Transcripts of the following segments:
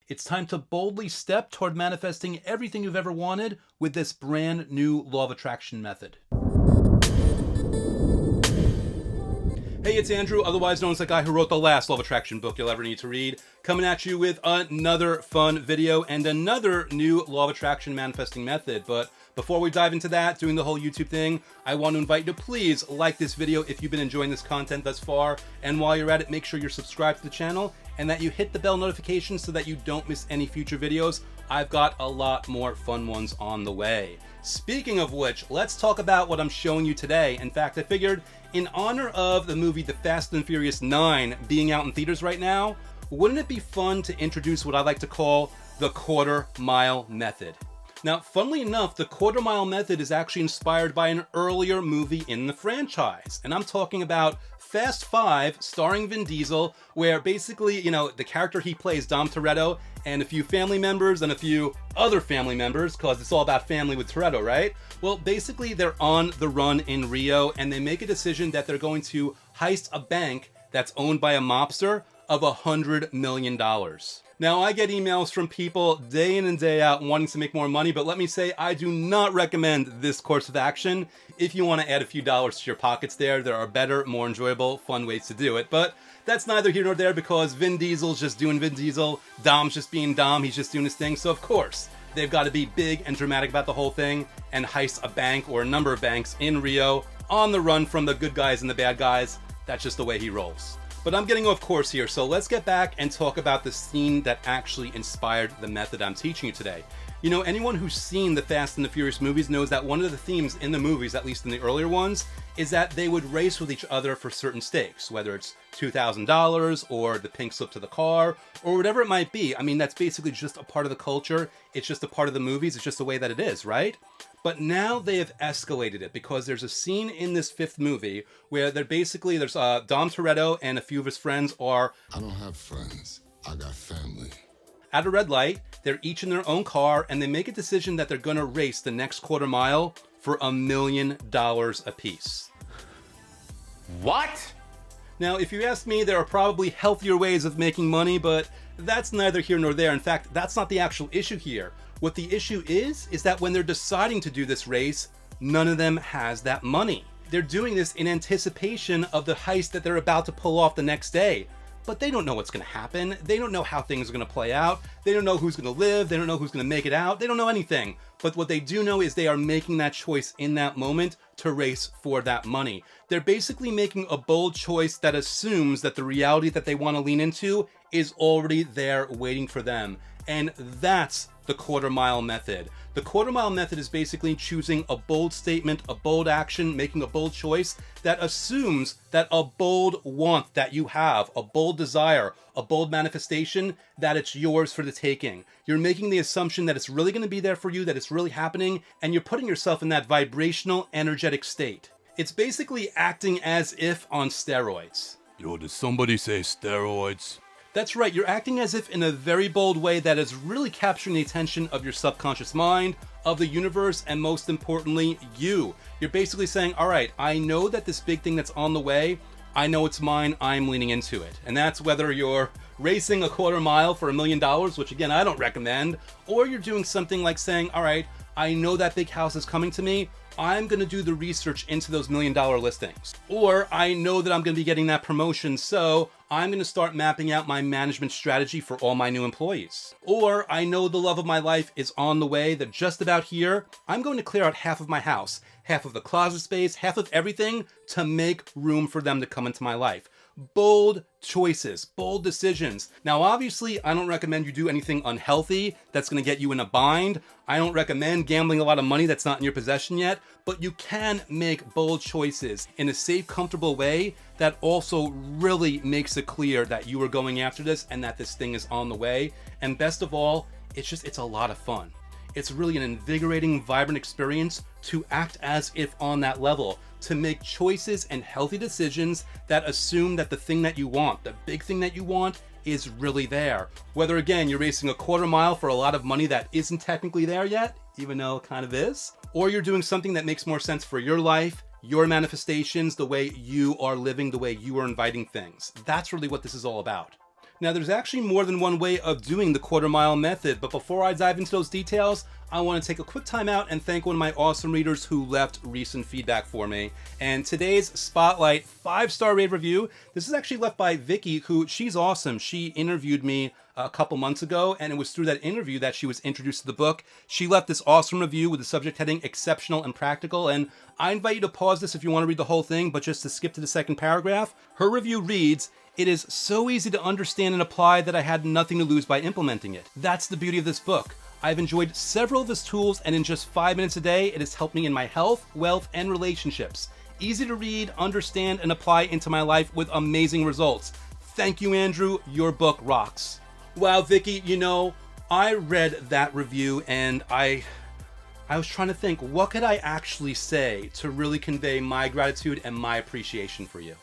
It's time to boldly step toward manifesting everything you've ever wanted with this brand new law of attraction method. Hey, it's Andrew, otherwise known as the guy who wrote the last law of attraction book you'll ever need to read, coming at you with another fun video and another new law of attraction manifesting method. But before we dive into that, doing the whole YouTube thing, I want to invite you to please like this video if you've been enjoying this content thus far. And while you're at it, make sure you're subscribed to the channel and that you hit the bell notification so that you don't miss any future videos. I've got a lot more fun ones on the way. Speaking of which, let's talk about what I'm showing you today. In fact, I figured in honor of the movie The Fast and Furious 9 being out in theaters right now, wouldn't it be fun to introduce what I like to call the quarter mile method? Now, funnily enough, the quarter mile method is actually inspired by an earlier movie in the franchise. And I'm talking about Fast 5 starring Vin Diesel, where basically, the character he plays, Dom Toretto, and a few family members and a few other family members, because it's all about family with Toretto, right? Well, basically, they're on the run in Rio, and they make a decision that they're going to heist a bank that's owned by a mobster of $100 million. Now, I get emails from people day in and day out wanting to make more money, but let me say, I do not recommend this course of action. If you want to add a few dollars to your pockets there are better, more enjoyable, fun ways to do it. But that's neither here nor there because Vin Diesel's just doing Vin Diesel, Dom's just being Dom, he's just doing his thing. So of course, they've got to be big and dramatic about the whole thing and heist a bank or a number of banks in Rio on the run from the good guys and the bad guys. That's just the way he rolls. But I'm getting off course here, so let's get back and talk about the scene that actually inspired the method I'm teaching you today. Anyone who's seen the Fast and the Furious movies knows that one of the themes in the movies, at least in the earlier ones, is that they would race with each other for certain stakes, whether it's $2,000 or the pink slip to the car or whatever it might be. I mean, that's basically just a part of the culture. It's just a part of the movies. It's just the way that it is, right? But now they have escalated it because there's a scene in this fifth movie where there's Dom Toretto and a few of his friends are... I don't have friends. I got family. At a red light, they're each in their own car and they make a decision that they're going to race the next quarter mile for $1 million apiece. What? Now, if you ask me, there are probably healthier ways of making money, but that's neither here nor there. In fact, that's not the actual issue here. What the issue is that when they're deciding to do this race, none of them has that money. They're doing this in anticipation of the heist that they're about to pull off the next day. But they don't know what's going to happen. They don't know how things are going to play out. They don't know who's going to live. They don't know who's going to make it out. They don't know anything. But what they do know is they are making that choice in that moment to race for that money. They're basically making a bold choice that assumes that the reality that they want to lean into is already there waiting for them. And that's the quarter mile method. The quarter mile method is basically choosing a bold statement, a bold action, making a bold choice that assumes that a bold want that you have, a bold desire, a bold manifestation, that it's yours for the taking. You're making the assumption that it's really going to be there for you, that it's really happening, and you're putting yourself in that vibrational, energetic state. It's basically acting as if on steroids. Yo, did somebody say steroids? That's right, you're acting as if in a very bold way that is really capturing the attention of your subconscious mind, of the universe, and most importantly, you. You're basically saying, all right, I know that this big thing that's on the way, I know it's mine, I'm leaning into it. And that's whether you're racing a quarter mile for $1 million, which again, I don't recommend, or you're doing something like saying, all right, I know that big house is coming to me, I'm going to do the research into those $1 million listings. Or I know that I'm going to be getting that promotion, so I'm going to start mapping out my management strategy for all my new employees. Or I know the love of my life is on the way, that just about here, I'm going to clear out half of my house, half of the closet space, half of everything to make room for them to come into my life. Bold choices, bold decisions. Now, obviously, I don't recommend you do anything unhealthy that's going to get you in a bind. I don't recommend gambling a lot of money that's not in your possession yet, but you can make bold choices in a safe, comfortable way that also really makes it clear that you are going after this and that this thing is on the way. And best of all, it's a lot of fun. It's really an invigorating, vibrant experience to act as if on that level, to make choices and healthy decisions that assume that the thing that you want, the big thing that you want, is really there. Whether, again, you're racing a quarter mile for a lot of money that isn't technically there yet, even though it kind of is, or you're doing something that makes more sense for your life, your manifestations, the way you are living, the way you are inviting things. That's really what this is all about. Now, there's actually more than one way of doing the quarter mile method, but before I dive into those details, I want to take a quick time out and thank one of my awesome readers who left recent feedback for me. And today's Spotlight 5-star rave review, this is actually left by Vicky, who, she's awesome. She interviewed me a couple months ago, and it was through that interview that she was introduced to the book. She left this awesome review with the subject heading Exceptional and Practical, and I invite you to pause this if you want to read the whole thing, but just to skip to the second paragraph. Her review reads, "It is so easy to understand and apply that I had nothing to lose by implementing it. That's the beauty of this book. I've enjoyed several of his tools, and in just 5 minutes a day, it has helped me in my health, wealth, and relationships. Easy to read, understand, and apply into my life with amazing results. Thank you, Andrew. Your book rocks." Wow, Vicky, you know, I read that review and I was trying to think, what could I actually say to really convey my gratitude and my appreciation for you?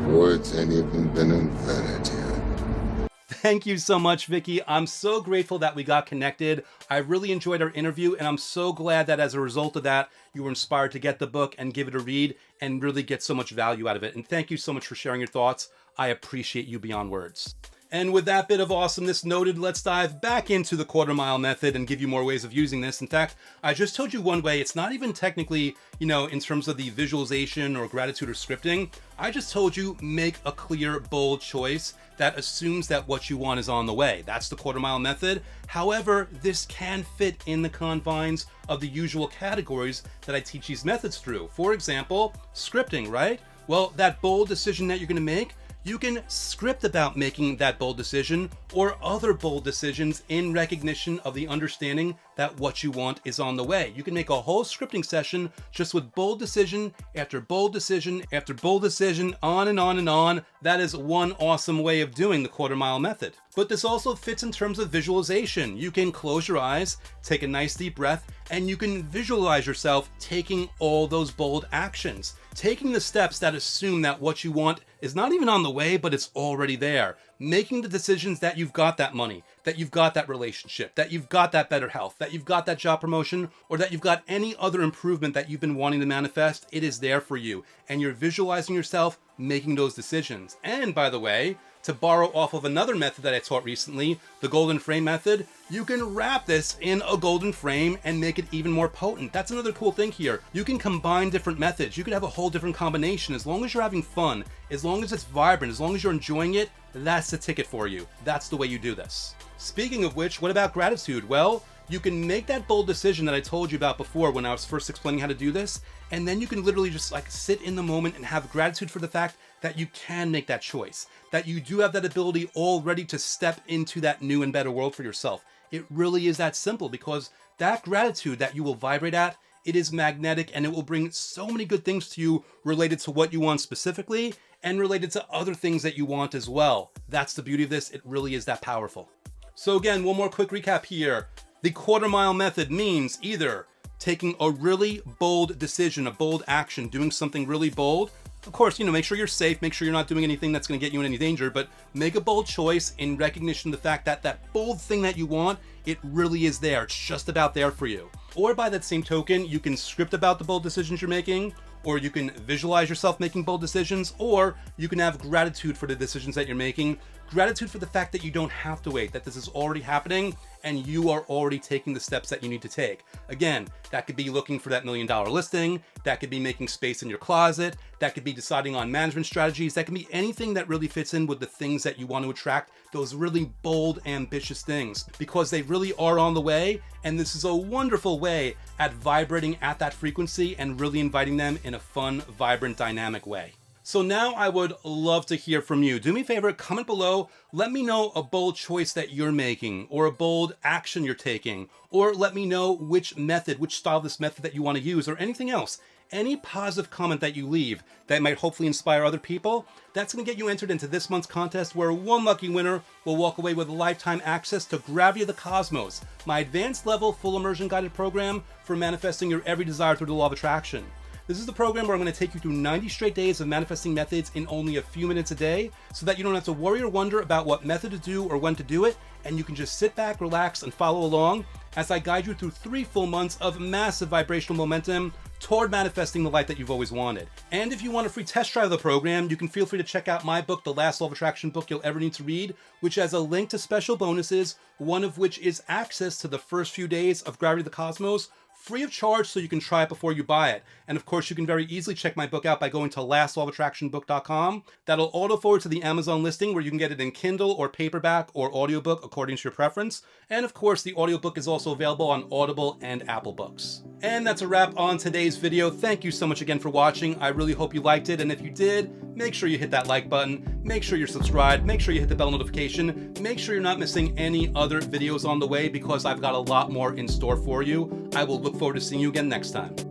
Words ain't even been invented yet. Thank you so much, Vicky. I'm so grateful that we got connected. I really enjoyed our interview, and I'm so glad that as a result of that, you were inspired to get the book and give it a read and really get so much value out of it. And thank you so much for sharing your thoughts. I appreciate you beyond words. And with that bit of awesomeness noted, let's dive back into the quarter mile method and give you more ways of using this. In fact, I just told you one way. It's not even technically, in terms of the visualization or gratitude or scripting. I just told you make a clear, bold choice that assumes that what you want is on the way. That's the quarter mile method. However, this can fit in the confines of the usual categories that I teach these methods through. For example, scripting, right? Well, that bold decision that you're going to make, you can script about making that bold decision or other bold decisions in recognition of the understanding that what you want is on the way. You can make a whole scripting session just with bold decision after bold decision after bold decision, on and on and on. That is one awesome way of doing the quarter mile method. But this also fits in terms of visualization. You can close your eyes, take a nice deep breath, and you can visualize yourself taking all those bold actions, taking the steps that assume that what you want is not even on the way, but it's already there. Making the decisions that you've got that money, that you've got that relationship, that you've got that better health, that you've got that job promotion, or that you've got any other improvement that you've been wanting to manifest. It is there for you. And you're visualizing yourself making those decisions. And by the way, to borrow off of another method that I taught recently, the golden frame method, you can wrap this in a golden frame and make it even more potent. That's another cool thing here. You can combine different methods. You could have a whole different combination. As long as you're having fun, as long as it's vibrant, as long as you're enjoying it, that's the ticket for you. That's the way you do this. Speaking of which, what about gratitude? Well, you can make that bold decision that I told you about before when I was first explaining how to do this, and then you can literally just sit in the moment and have gratitude for the fact that you can make that choice, that you do have that ability already to step into that new and better world for yourself. It really is that simple, because that gratitude that you will vibrate at, it is magnetic and it will bring so many good things to you related to what you want specifically and related to other things that you want as well. That's the beauty of this. It really is that powerful. So again, one more quick recap here. The quarter mile method means either taking a really bold decision, a bold action, doing something really bold. Of course, make sure you're safe, make sure you're not doing anything that's going to get you in any danger, but make a bold choice in recognition of the fact that that bold thing that you want, it really is there. It's just about there for you. Or by that same token, you can script about the bold decisions you're making, or you can visualize yourself making bold decisions, or you can have gratitude for the decisions that you're making. Gratitude for the fact that you don't have to wait, that this is already happening and you are already taking the steps that you need to take. Again, that could be looking for that $1 million listing, that could be making space in your closet, that could be deciding on management strategies, that can be anything that really fits in with the things that you want to attract, those really bold, ambitious things, because they really are on the way, and this is a wonderful way at vibrating at that frequency and really inviting them in a fun, vibrant, dynamic way. So now I would love to hear from you. Do me a favor, comment below. Let me know a bold choice that you're making or a bold action you're taking, or let me know which method, which style of this method that you want to use, or anything else. Any positive comment that you leave that might hopefully inspire other people, that's going to get you entered into this month's contest, where one lucky winner will walk away with lifetime access to Gravity of the Cosmos, my advanced level full immersion guided program for manifesting your every desire through the law of attraction. This is the program where I'm going to take you through 90 straight days of manifesting methods in only a few minutes a day, so that you don't have to worry or wonder about what method to do or when to do it, and you can just sit back, relax, and follow along as I guide you through 3 full months of massive vibrational momentum toward manifesting the life that you've always wanted. And if you want a free test drive of the program, you can feel free to check out my book, The Last Law of Attraction Book You'll Ever Need to Read, which has a link to special bonuses, one of which is access to the first few days of Gravity of the Cosmos, free of charge, so you can try it before you buy it. And of course, you can very easily check my book out by going to lastlawofattractionbook.com. That'll auto forward to the Amazon listing where you can get it in Kindle or paperback or audiobook according to your preference. And of course, the audiobook is also available on Audible and Apple Books. And that's a wrap on today's video. Thank you so much again for watching. I really hope you liked it. And if you did, make sure you hit that like button, make sure you're subscribed, make sure you hit the bell notification, make sure you're not missing any other videos on the way because I've got a lot more in store for you. I will look forward to seeing you again next time.